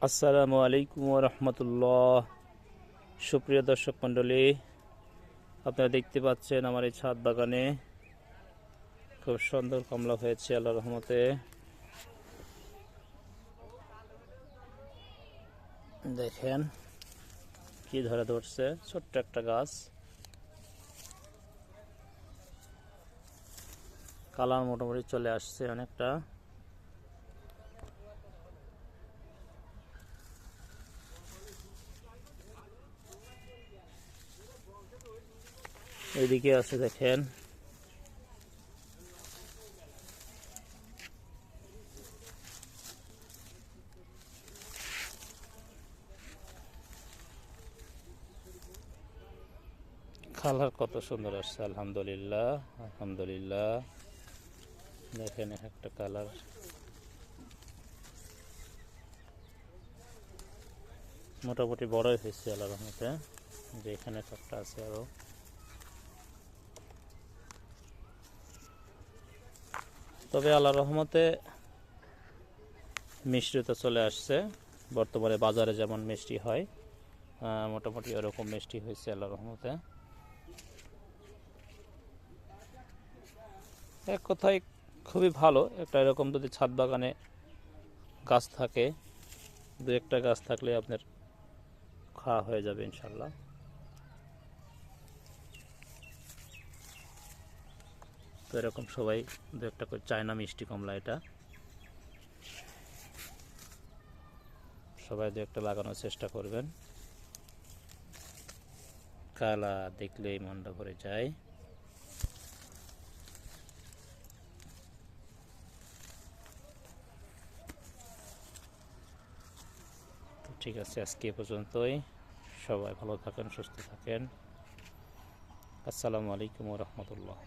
আসসালামু আলাইকুম ওয়া রাহমাতুল্লাহ। সুপ্রিয় দর্শক মণ্ডলী, আপনারা দেখতে পাচ্ছেন আমার এই ছাদ বাগানে খুব সুন্দর কমলা হয়েছে আল্লাহর রহমতে। দেখেন কি ধরে ধরছে, ছোট্ট একটা গাছ, কালার মোটামুটি চলে আসছে অনেকটা। এদিকে আছে দেখেন, কালার কত সুন্দর আসছে। আলহামদুলিল্লাহ আলহামদুলিল্লাহ। দেখেন একটা কালার মোটামুটি বড়ই হয়েছে আল্লাহর রহমতে। যে এখানে একটা আছে আরো। তবে আল্লাহর রহমতে মিষ্টিটা চলে আসছে। বর্তমানে বাজারে যেমন মিষ্টি হয়, মোটামুটি ওরকম মিষ্টি হয়েছে আল্লাহর রহমতে। এক কথায় খুবই ভালো। একটা এরকম যদি ছাদ বাগানে গাছ থাকে, দু একটা গাছ থাকলে আপনার খাওয়া হয়ে যাবে ইনশাল্লাহ। তো এরকম সবাই দু একটা করে চায়না মিষ্টি কমলা, এটা সবাই দু একটা লাগানোর চেষ্টা করবেন। কালা দেখলেই মনটা ভরে যায়। তো ঠিক আছে, আজকে এ পর্যন্তই। সবাই ভালো থাকেন, সুস্থ থাকেন। আসসালামু আলাইকুম ওয়া রাহমাতুল্লাহ।